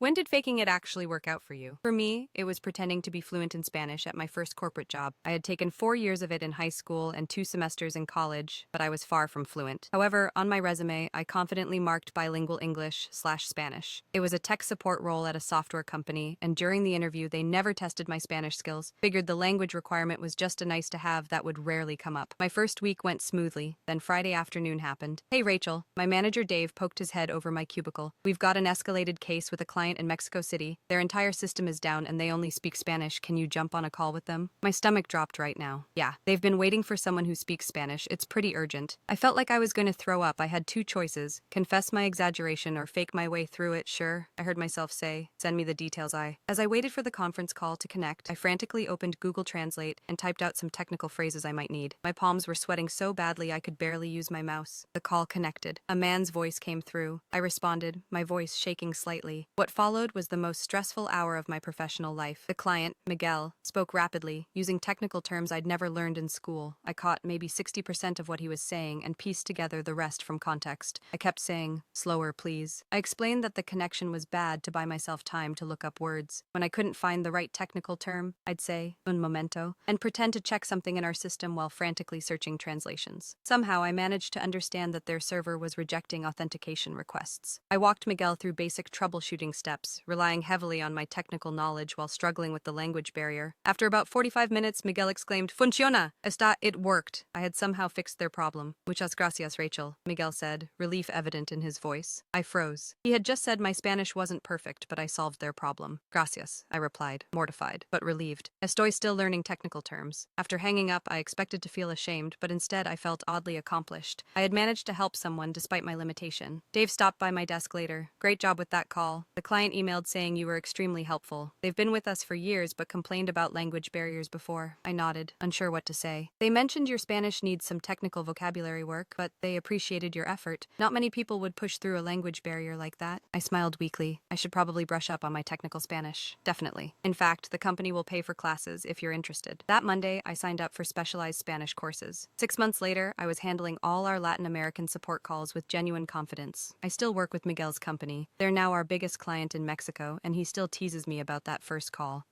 When did faking it actually work out for you? For me, it was pretending to be fluent in Spanish at my first corporate job. I had taken 4 years of it in high school and 2 semesters in college, but I was far from fluent. However, on my resume, I confidently marked bilingual English/Spanish. It was a tech support role at a software company, and during the interview, they never tested my Spanish skills. Figured the language requirement was just a nice to have that would rarely come up. My first week went smoothly, then Friday afternoon happened. "Hey Rachel," my manager Dave poked his head over my cubicle. "We've got an escalated case with a client in Mexico City. Their entire system is down and they only speak Spanish. Can you jump on a call with them?" My stomach dropped right now. Yeah, they've been waiting for someone who speaks Spanish. It's pretty urgent. I felt like I was going to throw up. I had two choices: confess my exaggeration or fake my way through it. Sure, I heard myself say, "Send me the details." As I waited for the conference call to connect, I frantically opened Google Translate and typed out some technical phrases I might need. My palms were sweating so badly I could barely use my mouse. The call connected. A man's voice came through. I responded, my voice shaking slightly. What followed was the most stressful hour of my professional life. The client, Miguel, spoke rapidly, using technical terms I'd never learned in school. I caught maybe 60% of what he was saying and pieced together the rest from context. I kept saying, "Slower, please." I explained that the connection was bad to buy myself time to look up words. When I couldn't find the right technical term, I'd say, "Un momento," and pretend to check something in our system while frantically searching translations. Somehow I managed to understand that their server was rejecting authentication requests. I walked Miguel through basic troubleshooting steps, relying heavily on my technical knowledge while struggling with the language barrier. After about 45 minutes, Miguel exclaimed, "Funciona! It worked." I had somehow fixed their problem. "Muchas gracias, Rachel," Miguel said, relief evident in his voice. I froze. He had just said my Spanish wasn't perfect, but I solved their problem. "Gracias," I replied, mortified, but relieved. Estoy still learning technical terms. After hanging up, I expected to feel ashamed, but instead I felt oddly accomplished. I had managed to help someone despite my limitation. Dave stopped by my desk later. "Great job with that call. The client emailed saying you were extremely helpful. They've been with us for years but complained about language barriers before." I nodded, unsure what to say. "They mentioned your Spanish needs some technical vocabulary work, but they appreciated your effort. Not many people would push through a language barrier like that." I smiled weakly. I should probably brush up on my technical Spanish. Definitely. In fact, the company will pay for classes if you're interested. That Monday, I signed up for specialized Spanish courses. 6 months later, I was handling all our Latin American support calls with genuine confidence. I still work with Miguel's company. They're now our biggest client in Mexico, and he still teases me about that first call.